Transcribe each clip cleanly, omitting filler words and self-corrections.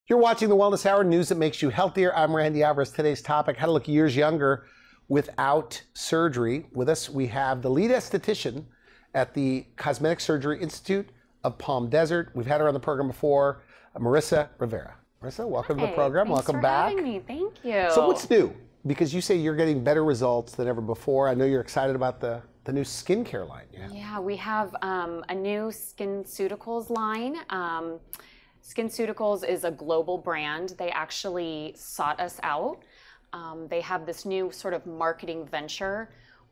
You're watching the Wellness Hour, news that makes you healthier. I'm Randy Alvarez. Today's topic, how to look years younger without surgery. With us, we have the lead esthetician at the Cosmetic Surgery Institute of Palm Desert. We've had her on the program before, Marisa Rivera. Marisa, welcome to the program. Welcome back. Thanks for having me. Thank you. So what's new? Because you say you're getting better results than ever before. I know you're excited about the new skincare line. Yeah, we have a new SkinCeuticals line. SkinCeuticals is a global brand. They actually sought us out. They have this new sort of marketing venture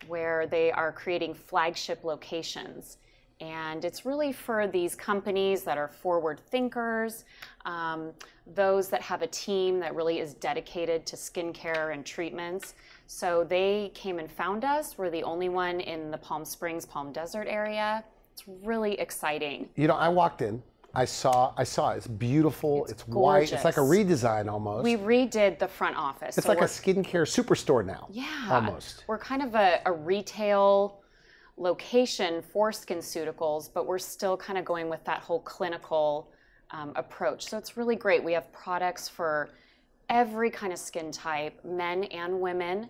where they are creating flagship locations. And it's really for these companies that are forward thinkers, those that have a team that really is dedicated to skincare and treatments. So they came and found us. We're the only one in the Palm Springs, Palm Desert area. It's really exciting. You know, I walked in. I saw it. It's beautiful. It's white. It's like a redesign almost. We redid the front office. It's so like a skincare superstore now. Yeah. Almost. We're kind of a retail location for SkinCeuticals, but we're still kind of going with that whole clinical approach. So it's really great. We have products for every kind of skin type, men and women.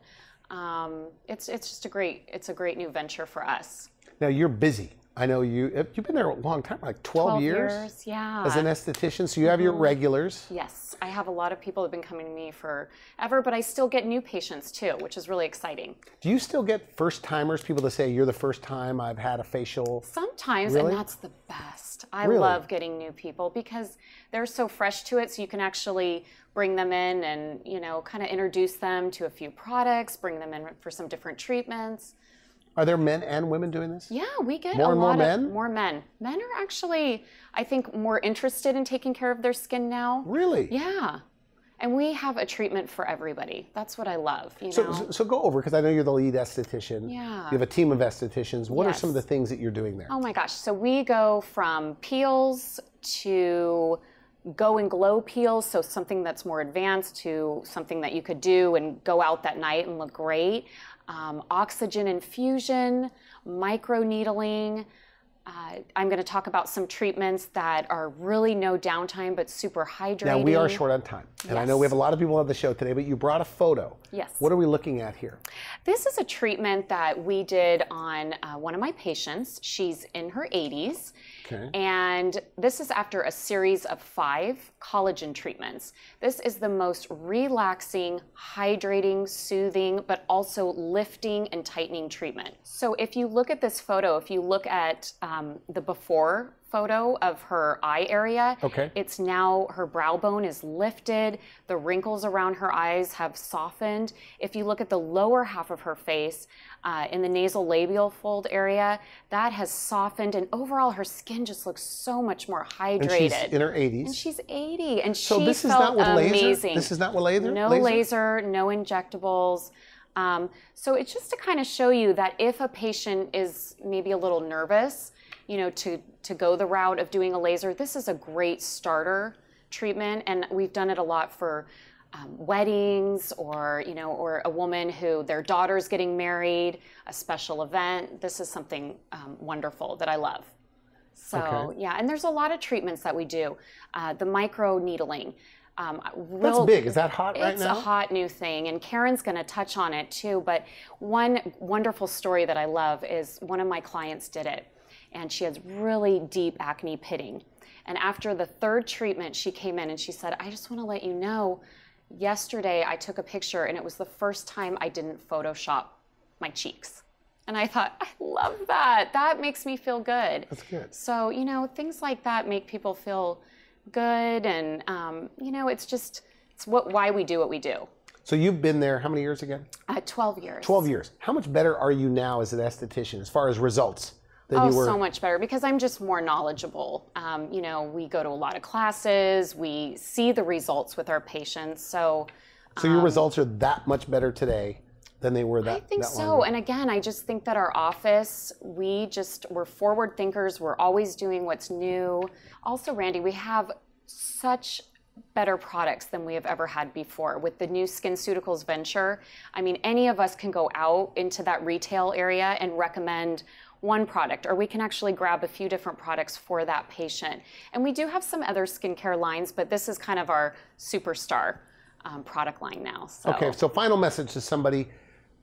It's just a great new venture for us. Now you're busy. I know you've been there a long time, like 12 years? Yeah. As an esthetician, so you have your regulars. Yes, I have a lot of people that have been coming to me forever, but I still get new patients too, which is really exciting. Do you still get first-timers, people that say, you're the first time I've had a facial? Sometimes, really? And that's the best. I really? love getting new people because they're so fresh to it, so you can actually bring them in and, you know, kind of introduce them to a few products, bring them in for some different treatments. Are there men and women doing this? Yeah, we get more men. Men are actually, I think, more interested in taking care of their skin now. Really? Yeah. And we have a treatment for everybody. That's what I love. You know? So go over, because I know you're the lead esthetician. Yeah. You have a team of estheticians. What Yes. are some of the things that you're doing there? Oh my gosh. So we go from peels to go and glow peels, so something that's more advanced, to something that you could do and go out that night and look great. Oxygen infusion, micro needling. I'm going to talk about some treatments that are really no downtime but super hydrating. Now we are short on time, and Yes. I know we have a lot of people on the show today, but you brought a photo. Yes. What are we looking at here? This is a treatment that we did on one of my patients. She's in her 80s. Okay. And this is after a series of 5 collagen treatments. This is the most relaxing, hydrating, soothing, but also lifting and tightening treatment. So if you look at this photo, if you look at the before photo of her eye area, okay. It's now, her brow bone is lifted, the wrinkles around her eyes have softened. If you look at the lower half of her face, in the nasal labial fold area, that has softened, and overall her skin just looks so much more hydrated. And she's in her 80s. And she's 80, and so she this is felt not with amazing. laser? This is not with laser? No laser, no injectables. So it's just to kind of show you that if a patient is maybe a little nervous, you know, to go the route of doing a laser, this is a great starter treatment, and we've done it a lot for weddings, or, you know, or a woman who their daughter's getting married, a special event. This is something wonderful that I love. So okay. Yeah, and there's a lot of treatments that we do. The micro needling. That's big. Is that hot right now? It's a hot new thing, and Karen's going to touch on it too. But one wonderful story that I love is one of my clients did it, and she has really deep acne pitting. And after the 3rd treatment, she came in and she said, I just want to let you know, yesterday I took a picture and it was the first time I didn't Photoshop my cheeks. And I thought, I love that. That makes me feel good. That's good. So, you know, things like that make people feel good, and, you know, it's why we do what we do. So you've been there how many years again? 12 years. 12 years. How much better are you now as an esthetician as far as results than you were? So much better, because I'm just more knowledgeable. You know, we go to a lot of classes, we see the results with our patients. So your results are that much better today than they were that long ago? I think so. And again, I just think that our office, we're forward thinkers. We're always doing what's new. Also, Randy, we have such better products than we have ever had before. With the new SkinCeuticals venture, I mean, any of us can go out into that retail area and recommend one product, or we can actually grab a few different products for that patient. And we do have some other skincare lines, but this is kind of our superstar product line now. So. Okay, so final message to somebody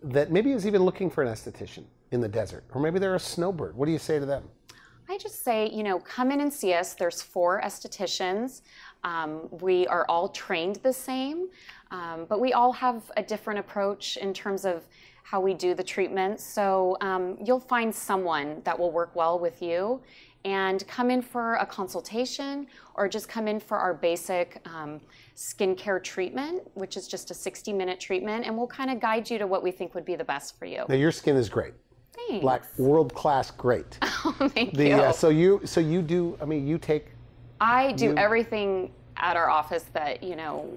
that maybe is even looking for an esthetician in the desert, or maybe they're a snowbird. What do you say to them? I just say, come in and see us. There's 4 estheticians. We are all trained the same, but we all have a different approach in terms of how we do the treatment. So you'll find someone that will work well with you, and come in for a consultation or just come in for our basic skincare treatment, which is just a 60-minute treatment, and we'll kind of guide you to what we think would be the best for you. Now, your skin is great. Thanks. Like world-class great. Oh, thank you. So you do, I mean, you take... I do everything at our office that,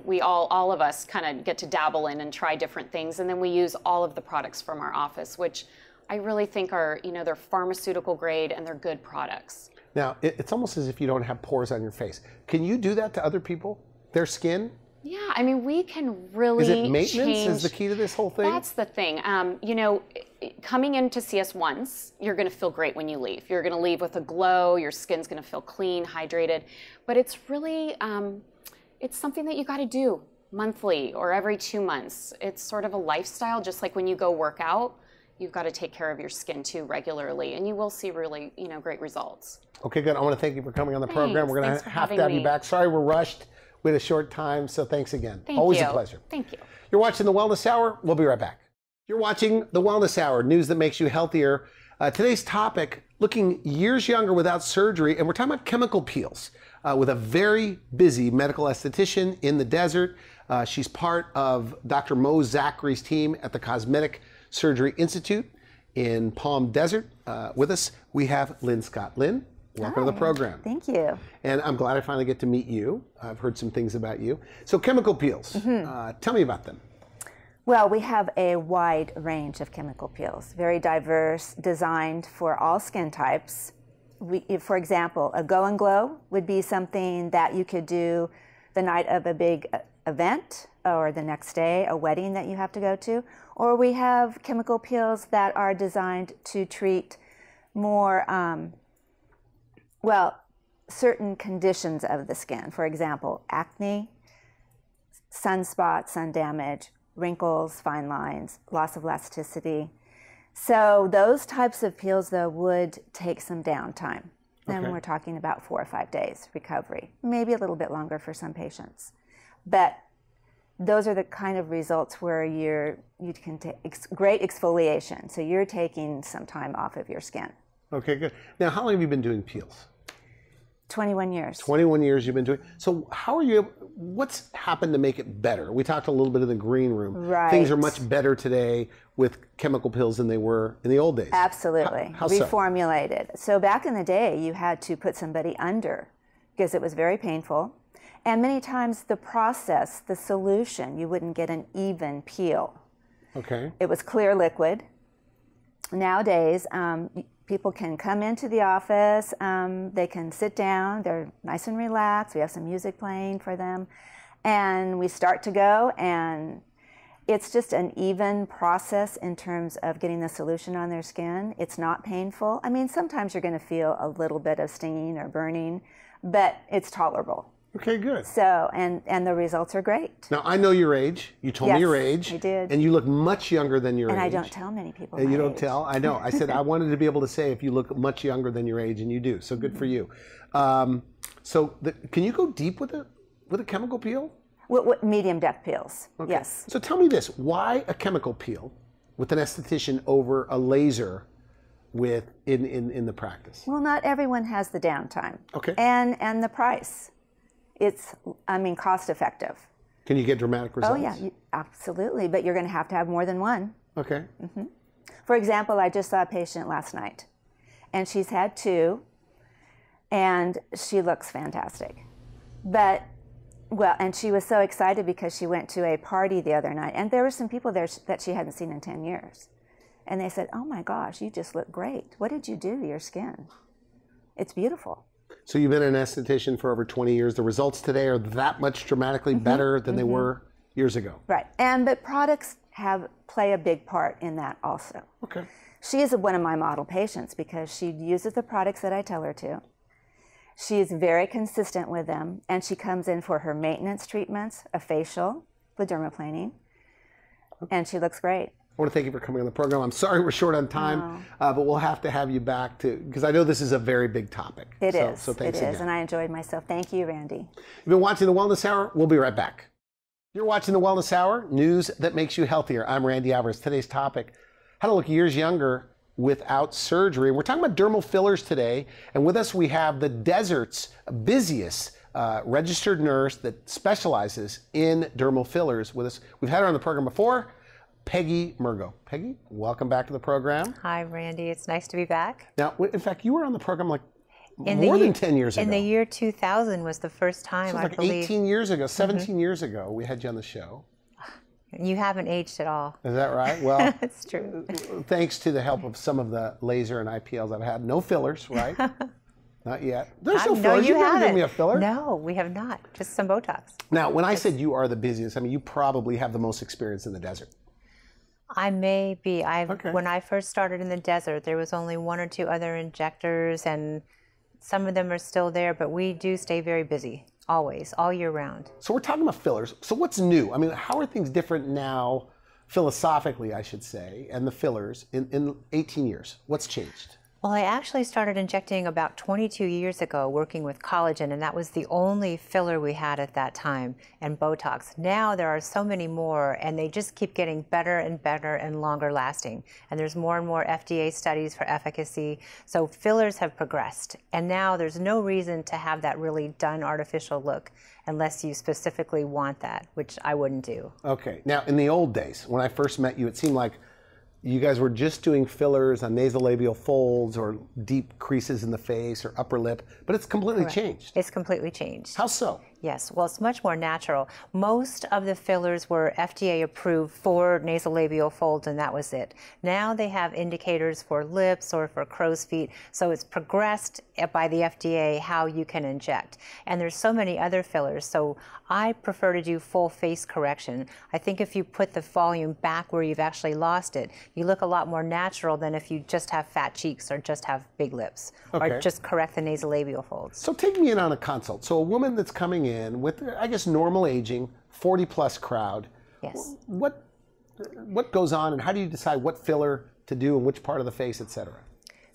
we all of us kind of get to dabble in and try different things. And then we use all of the products from our office, which I really think are, they're pharmaceutical grade and they're good products. Now, it's almost as if you don't have pores on your face. Can you do that to other people? Their skin? Yeah, I mean, we can really Is it maintenance change. is the key to this whole thing? That's the thing. Coming in to see us once, you're going to feel great when you leave. You're going to leave with a glow. Your skin's going to feel clean, hydrated. But it's really, it's something that you got to do monthly or every 2 months. It's sort of a lifestyle, just like when you go work out. You've got to take care of your skin too regularly, and you will see really, great results. Okay, good. I want to thank you for coming on the program. We're going to have to have you back. Sorry we're rushed. We had a short time, so thanks again. Always a pleasure. Thank you. You're watching The Wellness Hour. We'll be right back. You're watching The Wellness Hour, news that makes you healthier. Today's topic, looking years younger without surgery, and we're talking about chemical peels with a very busy medical esthetician in the desert. She's part of Dr. Mo Zachary's team at the Cosmetic Surgery Institute in Palm Desert. With us, we have Lynne Scott. Lynne, welcome to the program. Thank you. And I'm glad I finally get to meet you. I've heard some things about you. So chemical peels, tell me about them. Well, we have a wide range of chemical peels, very diverse, designed for all skin types. For example, a Go and Glow would be something that you could do the night of a big event or the next day, a wedding that you have to go to. Or we have chemical peels that are designed to treat more, certain conditions of the skin. For example, acne, sunspots, sun damage, wrinkles, fine lines, loss of elasticity. So those types of peels, though, would take some downtime. Then we're talking about 4 or 5 days recovery, maybe a little bit longer for some patients. But those are the kind of results where you can take great exfoliation. So you're taking some time off of your skin. Okay, good. Now, how long have you been doing peels? 21 years. 21 years you've been doing. So how are you, what's happened to make it better? We talked a little bit in the green room. Right. Things are much better today with chemical peels than they were in the old days. Absolutely. How so? Reformulated. So back in the day, you had to put somebody under because it was very painful. And many times the process, the solution, you wouldn't get an even peel. Okay. It was clear liquid. Nowadays, people can come into the office, they can sit down, they're nice and relaxed, we have some music playing for them, and we start to go, and it's just an even process in terms of getting the solution on their skin. It's not painful. I mean, sometimes you're going to feel a little bit of stinging or burning, but it's tolerable. Okay, good. So, and the results are great. Now, I know your age. You told me your age. I did. And you look much younger than your age. And I don't tell many people And my you don't age. tell? I know. I said I wanted to be able to say if you look much younger than your age, and you do. So good for you. Can you go deep with a chemical peel? What medium depth peels, Okay. yes. So tell me this, why a chemical peel with an esthetician over a laser in the practice? Well, not everyone has the downtime. Okay. And the price. It's, cost effective. Can you get dramatic results? Oh yeah, absolutely, but you're going to have more than one. Okay. For example, I just saw a patient last night, and she's had 2, and she looks fantastic. And she was so excited because she went to a party the other night, and there were some people there that she hadn't seen in 10 years. And they said, "Oh my gosh, you just look great. What did you do to your skin? It's beautiful." So you've been an esthetician for over 20 years. The results today are that much dramatically better than they were years ago. Right, but products play a big part in that also. Okay. She is one of my model patients because she uses the products that I tell her to. She is very consistent with them, and she comes in for her maintenance treatments, a facial, the dermaplaning, and she looks great. I want to thank you for coming on the program. I'm sorry we're short on time, but we'll have to have you back because I know this is a very big topic. It is. So thanks again. And I enjoyed myself. Thank you, Randy. You've been watching The Wellness Hour. We'll be right back. You're watching The Wellness Hour, news that makes you healthier. I'm Randy Alvarez. Today's topic, how to look years younger without surgery. We're talking about dermal fillers today, and with us we have the desert's busiest registered nurse that specializes in dermal fillers with us. We've had her on the program before, Peggy Murgo. Peggy, welcome back to the program. Hi, Randy. It's nice to be back. Now, in fact, you were on the program like more than 10 years ago. In the year 2000 was the first time, so I like believe. 18 years ago, 17 years ago, we had you on the show. You haven't aged at all. Is that right? Well, It's true. Thanks to the help of some of the laser and IPLs I've had. No fillers, right? Not yet. There's no fillers. No, you never haven't. given me a filler. No, we have not. Just some Botox. Now, when I said you are the busiest, I mean, you probably have the most experience in the desert. I may be. Okay. When I first started in the desert, there was only 1 or 2 other injectors, and some of them are still there, but we do stay very busy, always, all year round. So we're talking about fillers. So what's new? I mean, how are things different now, philosophically, I should say, and the fillers in 18 years? What's changed? Well, I actually started injecting about 22 years ago working with collagen, and that was the only filler we had at that time, and Botox. Now there are so many more, and they just keep getting better and better and longer lasting. And there's more and more FDA studies for efficacy. So fillers have progressed, and now there's no reason to have that really done artificial look unless you specifically want that, which I wouldn't do. Okay. Now, in the old days, when I first met you, it seemed like you guys were just doing fillers on nasolabial folds or deep creases in the face or upper lip, but it's completely changed. It's completely changed. How so? Yes, well, it's much more natural. Most of the fillers were FDA approved for nasolabial folds, and that was it. Now they have indicators for lips or for crow's feet, so it's progressed by the FDA how you can inject. And there's so many other fillers, so I prefer to do full face correction. I think if you put the volume back where you've actually lost it, you look a lot more natural than if you just have fat cheeks or just have big lips, or just correct the nasolabial folds. So take me in on a consult. So a woman that's coming in with, I guess, normal aging, 40-plus crowd. Yes. What goes on, and how do you decide what filler to do in which part of the face, et cetera?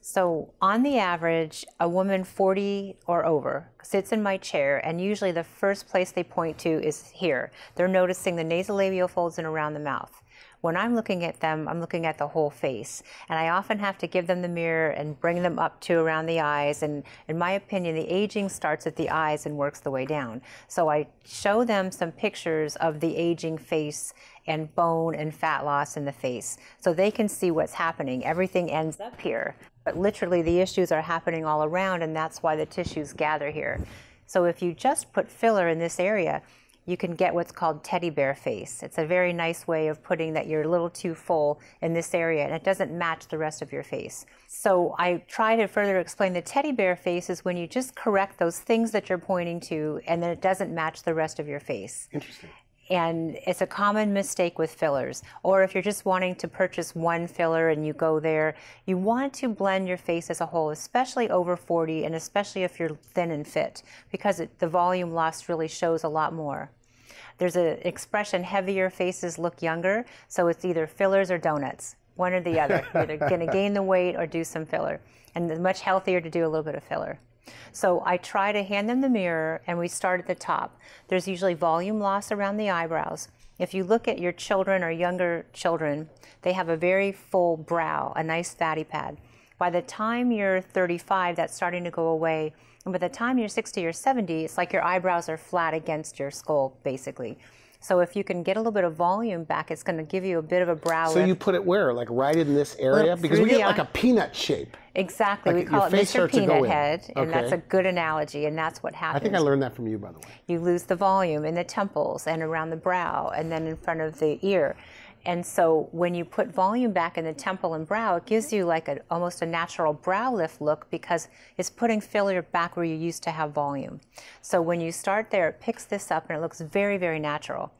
So on the average, a woman 40 or over sits in my chair, and usually the first place they point to is here. They're noticing the nasolabial folds and around the mouth. When I'm looking at them, I'm looking at the whole face. And I often have to give them the mirror and bring them up to around the eyes. And in my opinion, the aging starts at the eyes and works the way down. So I show them some pictures of the aging face and bone and fat loss in the face, so they can see what's happening. Everything ends up here, but literally the issues are happening all around, and that's why the tissues gather here. So if you just put filler in this area, you can get what's called teddy bear face. It's a very nice way of putting that you're a little too full in this area, and it doesn't match the rest of your face. So I try to further explain the teddy bear face is when you just correct those things that you're pointing to, and then it doesn't match the rest of your face. Interesting. And it's a common mistake with fillers. Or if you're just wanting to purchase one filler and you go there, you want to blend your face as a whole, especially over 40, and especially if you're thin and fit, because the volume loss really shows a lot more. There's an expression, heavier faces look younger, so it's either fillers or donuts, one or the other. You're either going to gain the weight or do some filler. And it's much healthier to do a little bit of filler. So I try to hand them the mirror, and we start at the top. There's usually volume loss around the eyebrows. If you look at your children or younger children, they have a very full brow, a nice fatty pad. By the time you're 35, that's starting to go away. And by the time you're 60 or 70, it's like your eyebrows are flat against your skull, basically. So if you can get a little bit of volume back, it's going to give you a bit of a brow lift. So you put it where? Like right in this area? Because we get like a peanut shape. Exactly. Like we call it Mr. Peanut Head, and that's a good analogy, and that's what happens. I think I learned that from you, by the way. You lose the volume in the temples and around the brow and then in front of the ear. And so when you put volume back in the temple and brow, it gives you like almost a natural brow lift look, because it's putting filler back where you used to have volume. So when you start there, it picks this up and it looks very, very natural.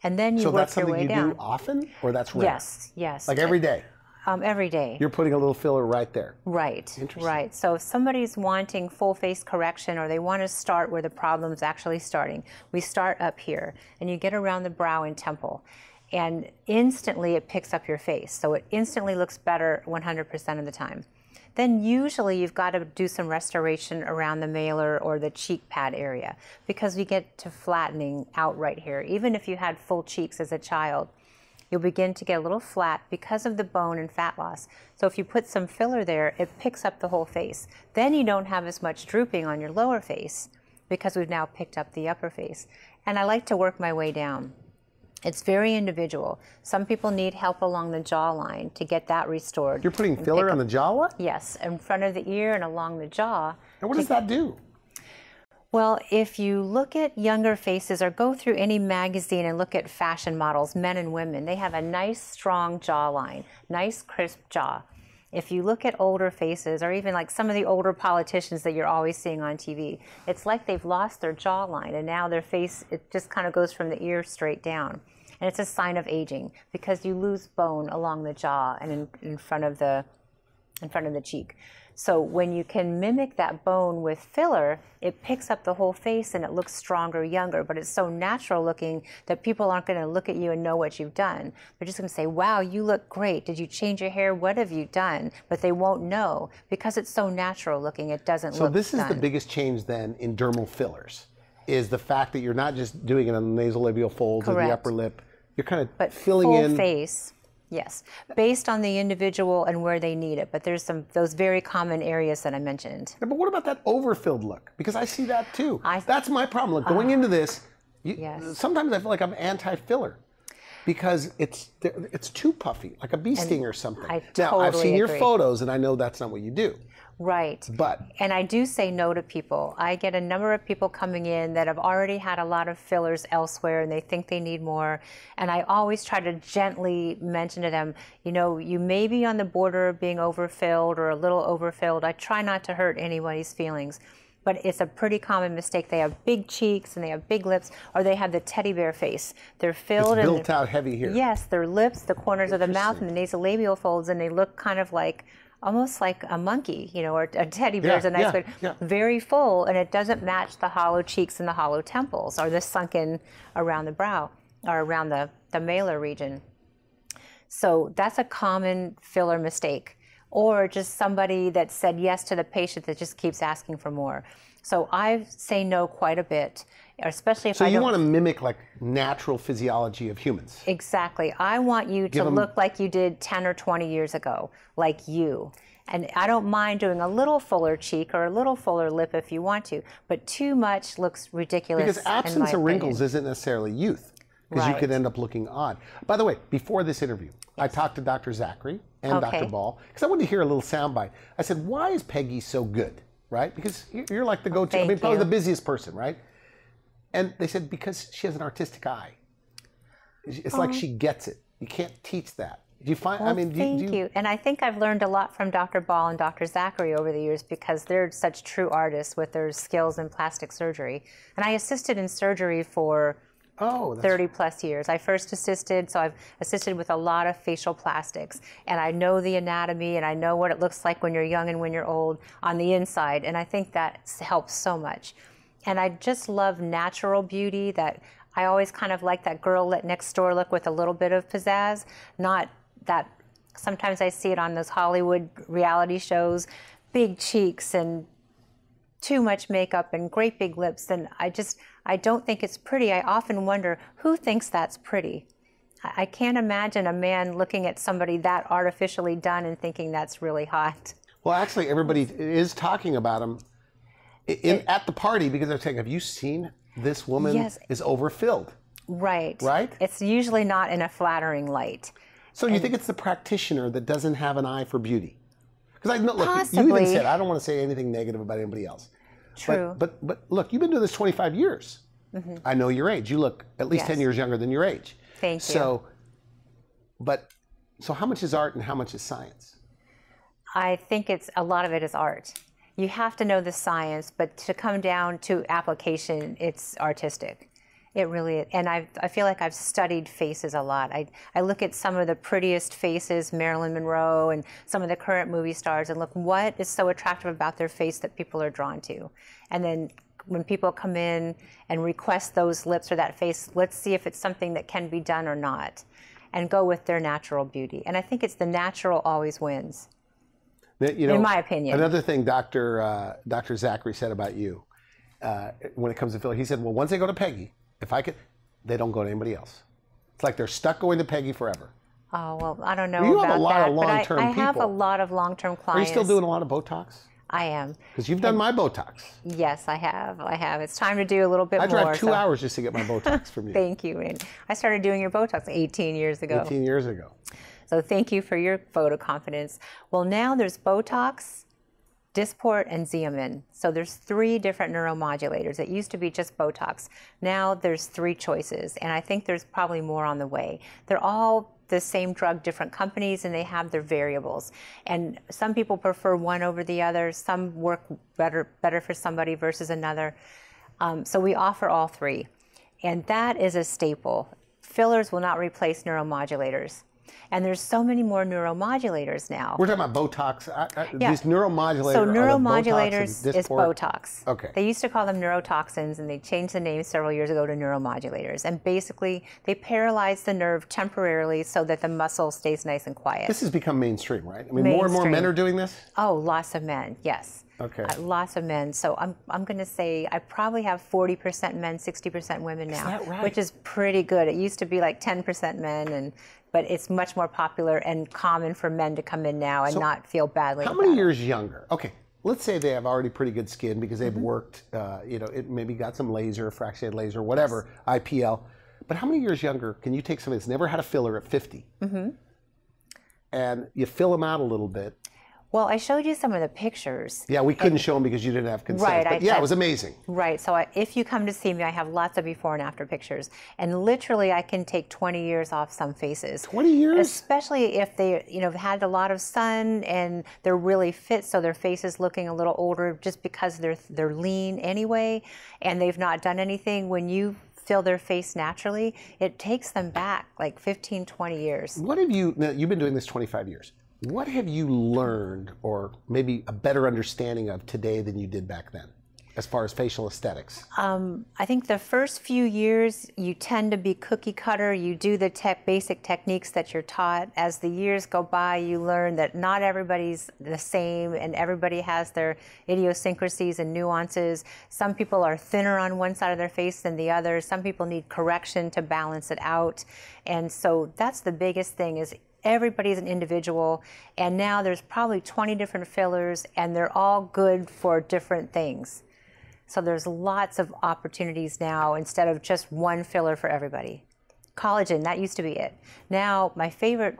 And then you work your way down. So that's something you do often, or that's rare? Yes, yes. Like every day? Every day. You're putting a little filler right there. Right, Interesting. right. So if somebody's wanting full face correction, or they want to start where the problem's actually starting, we start up here, and you get around the brow and temple, and instantly it picks up your face. So it instantly looks better 100% of the time. Then usually you've got to do some restoration around the malar or the cheek pad area, because we get to flattening out right here. Even if you had full cheeks as a child, you'll begin to get a little flat because of the bone and fat loss. So if you put some filler there, it picks up the whole face. Then you don't have as much drooping on your lower face because we've now picked up the upper face. And I like to work my way down. It's very individual. Some people need help along the jawline to get that restored. You're putting filler on the jawline? Yes, in front of the ear and along the jaw. And what does that do? Well, if you look at younger faces or go through any magazine and look at fashion models, men and women, they have a nice, strong jawline, nice, crisp jaw. If you look at older faces, or even like some of the older politicians that you're always seeing on TV, it's like they've lost their jawline, and now their face, it just kind of goes from the ear straight down. And it's a sign of aging, because you lose bone along the jaw and in front of the cheek. So when you can mimic that bone with filler, it picks up the whole face and it looks stronger, younger, but it's so natural looking that people aren't going to look at you and know what you've done. They're just going to say, wow, you look great. Did you change your hair? What have you done? But they won't know because it's so natural looking. It doesn't look So this is done. the biggest change then in dermal fillers, is the fact that you're not just doing it on the nasolabial folds or the Correct. upper lip. You're kind of But filling full in. face. Yes, based on the individual and where they need it. But there's those very common areas that I mentioned. Yeah, but what about that overfilled look? Because I see that too. I- That's my problem. Look, going into this, Yes. sometimes I feel like I'm anti-filler because it's too puffy, like a bee sting or something. I Now, I've totally seen your agree. photos and I know that's not what you do. Right. But And I do say no to people. I get a number of people coming in that have already had a lot of fillers elsewhere and they think they need more. And I always try to gently mention to them, you know, you may be on the border of being overfilled or a little overfilled. I try not to hurt anybody's feelings. But it's a pretty common mistake. They have big cheeks and they have big lips, or they have the teddy bear face. They're filled it's and built out heavy here. yes, their lips, the corners of the mouth, and the nasolabial folds, and they look kind of like almost like a monkey, you know, or a teddy bear is a nice way. Very full, and it doesn't match the hollow cheeks and the hollow temples, or the sunken around the brow, or around the malar region. So that's a common filler mistake. Or just somebody that said yes to the patient that just keeps asking for more. So I say no quite a bit, especially if So I you don't. want to mimic like natural physiology of humans. Exactly. I want you to look like you did 10 or 20 years ago, like you. And I don't mind doing a little fuller cheek or a little fuller lip if you want to, but too much looks ridiculous. Because absence of wrinkles isn't necessarily youth, because you Right. could end up looking odd. By the way, before this interview, I talked to Dr. Zachary and Okay. Dr. Ball, because I wanted to hear a little soundbite. I said, why is Peggy so good, right? Because you're like the go-to, I mean, Thank probably you. the busiest person, right? And they said, because she has an artistic eye. It's like she gets it. You can't teach that. Do you find, Well, I mean, thank you. And I think I've learned a lot from Dr. Ball and Dr. Zachary over the years, because they're such true artists with their skills in plastic surgery. And I assisted in surgery for oh, that's 30 plus years. I first assisted, so I've assisted with a lot of facial plastics, and I know the anatomy and I know what it looks like when you're young and when you're old on the inside, and I think that helps so much. And I just love natural beauty. That I always kind of like that girl next door look with a little bit of pizzazz, not that sometimes I see it on those Hollywood reality shows, big cheeks and too much makeup and great big lips, and I don't think it's pretty. I often wonder who thinks that's pretty. I can't imagine a man looking at somebody that artificially done and thinking that's really hot. Well, actually, everybody is talking about him at the party, because they're saying, have you seen this woman Yes. is overfilled? Right. Right? It's usually not in a flattering light. So you think it's the practitioner that doesn't have an eye for beauty? Because I know, look, you Possibly. even said, I don't want to say anything negative about anybody else. True. But look, you've been doing this 25 years. I know your age. You look at least 10 Yes. years younger than your age. Thank you. So how much is art and how much is science? I think a lot of it is art. You have to know the science, but to come down to application, it's artistic. It really, and I feel like I've studied faces a lot. I look at some of the prettiest faces, Marilyn Monroe and some of the current movie stars, and look what is so attractive about their face that people are drawn to. And then when people come in and request those lips or that face, let's see if it's something that can be done or not, and go with their natural beauty. And I think it's the natural always wins, in my opinion. Another thing Dr. Zachary said about you, when it comes to filler, he said, well, once they go to Peggy, if I could, they don't go to anybody else. It's like they're stuck going to Peggy forever. Oh, well, I don't know you about have a lot that, of long-term but I people. have a lot of long-term clients. Are you still doing a lot of Botox? I am. Because you've done my Botox. Yes, I have. It's time to do a little bit more. I drive 2 hours just to get my Botox from you. Thank you. And I started doing your Botox 18 years ago. 18 years ago. So thank you for your photo confidence. Well, now there's Botox, Dysport, and Xeomin. So there's 3 different neuromodulators. It used to be just Botox. Now there's 3 choices, and I think there's probably more on the way. They're all the same drug, different companies, and they have their variables. And some people prefer one over the other. Some work better for somebody versus another. So we offer all 3, and that is a staple. Fillers will not replace neuromodulators. And there's so many more neuromodulators now. We're talking about Botox. Yeah. These neuromodulators. So are the neuromodulators Botox is Botox. Okay. They used to call them neurotoxins, and they changed the name several years ago to neuromodulators. And basically, they paralyze the nerve temporarily so that the muscle stays nice and quiet. This has become mainstream, right? I mean, more and more men are doing this? Oh, lots of men, yes. Okay. Lots of men. So I'm going to say I probably have 40% men, 60% women now. Is that right? Which is pretty good. It used to be like 10% men, but it's much more popular and common for men to come in now and not feel badly How many years younger? Okay, let's say they have already pretty good skin because they've worked, it maybe got some laser, fractionated laser, whatever, IPL. But how many years younger can you take somebody that's never had a filler at 50 and you fill them out a little bit? Well, I showed you some of the pictures. Yeah, we couldn't show them because you didn't have consent. Right, but yeah, it was amazing. Right. So if you come to see me, I have lots of before and after pictures. And literally, I can take 20 years off some faces. 20 years? Especially if they, have had a lot of sun and they're really fit, so their face is looking a little older just because they're lean anyway, and they've not done anything. When you fill their face naturally, it takes them back like 15, 20 years. What have you, now you've been doing this 25 years. What have you learned, or maybe a better understanding of today than you did back then, as far as facial aesthetics? I think the first few years, you tend to be cookie cutter. You do the basic techniques that you're taught. As the years go by, you learn that not everybody's the same, and everybody has their idiosyncrasies and nuances. Some people are thinner on one side of their face than the other. Some people need correction to balance it out. And so that's the biggest thing, is everybody's an individual, and now there's probably 20 different fillers, and they're all good for different things. So there's lots of opportunities now instead of just one filler for everybody. Collagen, that used to be it. Now,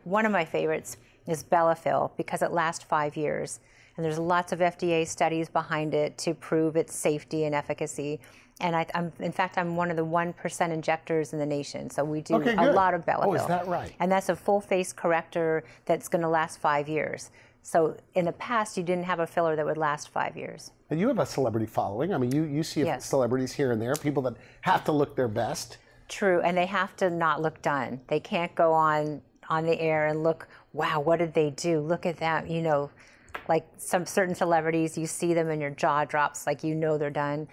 one of my favorites is Bellafill, because it lasts 5 years. And there's lots of FDA studies behind it to prove its safety and efficacy. And in fact, I'm one of the 1% injectors in the nation. So we do a lot of Bellafill. Oh, is that right? And that's a full face corrector that's going to last 5 years. So in the past, you didn't have a filler that would last 5 years. And you have a celebrity following. I mean, you see celebrities here and there, people that have to look their best. True, and they have to not look done. They can't go on the air and look, wow, what did they do? Look at that, like some certain celebrities, you see them and your jaw drops, like they're done.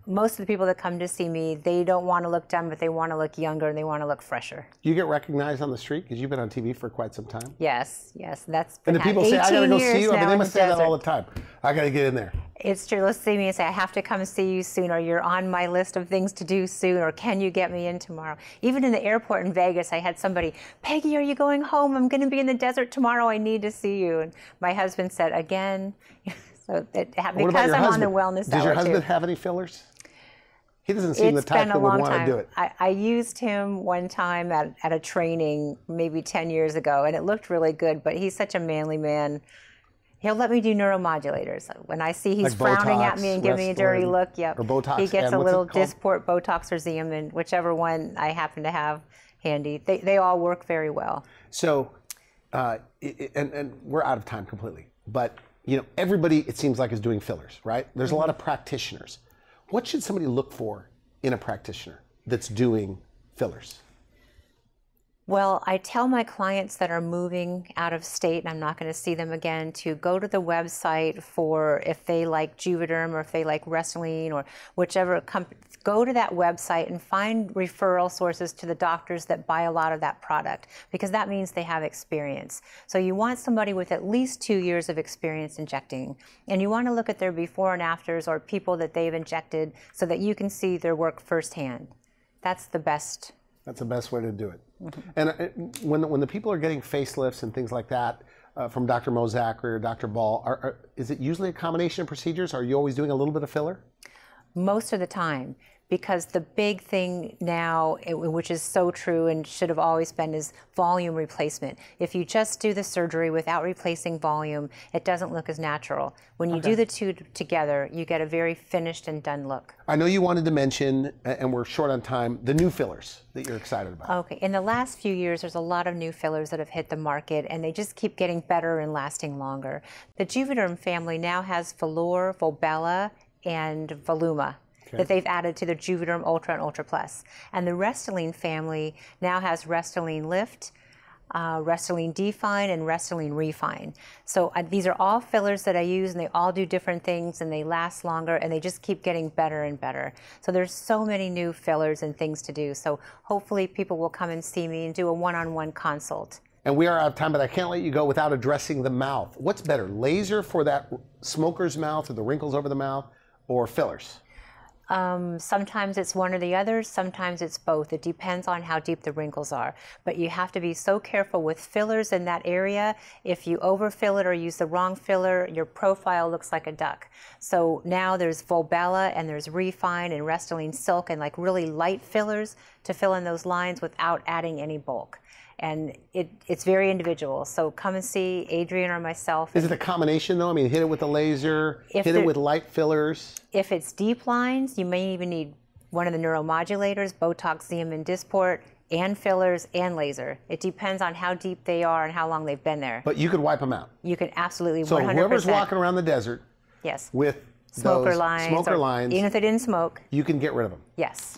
Most of the people that come to see me, they don't want to look done, but they want to look younger and they want to look fresher. Do you get recognized on the street? Because you've been on TV for quite some time. Yes. That's been. And the people say, I got to go see you. I mean, they must say that desert. all the time. I got to get in there. It's true. They'll see me and say, I have to come see you soon, or you're on my list of things to do soon, or can you get me in tomorrow? Even in the airport in Vegas, I had somebody, Peggy, are you going home? I'm going to be in the desert tomorrow. I need to see you. And my husband said, again, so because I'm on the wellness hour. Does your husband have any fillers? He doesn't seem the type that would want to do it. I used him one time at a training maybe 10 years ago, and it looked really good, but he's such a manly man. He'll let me do neuromodulators. When I see he's like frowning Botox, at me and giving me a dirty look, or Botox, he gets a little Dysport, Botox, or Xeomin, whichever one I happen to have handy. They all work very well. So, and we're out of time completely, but everybody, it seems like, is doing fillers, right? There's a lot of practitioners. What should somebody look for in a practitioner? that's doing fillers? Well, I tell my clients that are moving out of state and I'm not going to see them again to go to the website for if they like Juvederm or if they like Restylane or whichever company. Go to that website and find referral sources to the doctors that buy a lot of that product, because that means they have experience. So you want somebody with at least 2 years of experience injecting, and you want to look at their before and afters or people that they've injected so that you can see their work firsthand. That's the best. That's the best way to do it. And when the people are getting facelifts and things like that from Dr. Mozak or Dr. Ball, is it usually a combination of procedures? Are you always doing a little bit of filler? Most of the time, because the big thing now, which is so true and should have always been, is volume replacement. If you just do the surgery without replacing volume, it doesn't look as natural. When you do the two together, you get a very finished and done look. I know you wanted to mention, and we're short on time, the new fillers that you're excited about. Okay, in the last few years, there's a lot of new fillers that have hit the market, and they just keep getting better and lasting longer. The Juvederm family now has Velour, Volbella, and Voluma that they've added to their Juvederm Ultra and Ultra Plus. And the Restylane family now has Restylane Lift, Restylane Define, and Restylane Refine. So these are all fillers that I use, and they all do different things, and they last longer, and they just keep getting better and better. So there's so many new fillers and things to do. So hopefully people will come and see me and do a one-on-one consult. And we are out of time, but I can't let you go without addressing the mouth. What's better, laser for that smoker's mouth or the wrinkles over the mouth, or fillers? Sometimes it's one or the other, sometimes it's both. It depends on how deep the wrinkles are. But you have to be so careful with fillers in that area. If you overfill it or use the wrong filler, your profile looks like a duck. So now there's Volbella and there's Refine and Restylane Silk and like really light fillers to fill in those lines without adding any bulk. And it's very individual. So come and see Adrian or myself. Is it a combination though? I mean, hit it with the laser, hit it with light fillers. If it's deep lines, you may even need one of the neuromodulators, Botox, Xeomin, Dysport, and fillers and laser. It depends on how deep they are and how long they've been there. But you could wipe them out. You can absolutely, 100%. So whoever's walking around the desert with smoker lines, even if they didn't smoke, you can get rid of them. Yes.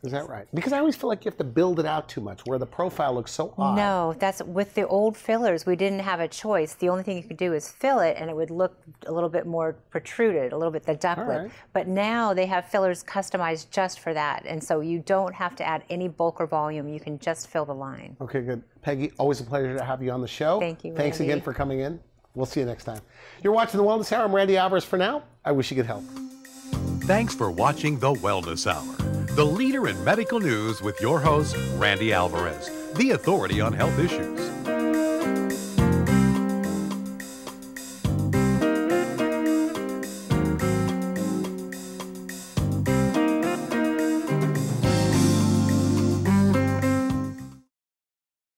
Is that right? Because I always feel like you have to build it out too much, where the profile looks so odd. No, that's with the old fillers. We didn't have a choice. The only thing you could do is fill it, and it would look a little bit more protruded, a little bit the duck lip. Right. But now they have fillers customized just for that, and so you don't have to add any bulk or volume. You can just fill the line. Okay, good. Peggy, always a pleasure to have you on the show. Thank you, Thanks Randy. again for coming in. We'll see you next time. You're watching The Wellness Hour. I'm Randy Alvarez. For now, I wish you good health. Thanks for watching The Wellness Hour, the leader in medical news with your host, Randy Alvarez, the authority on health issues.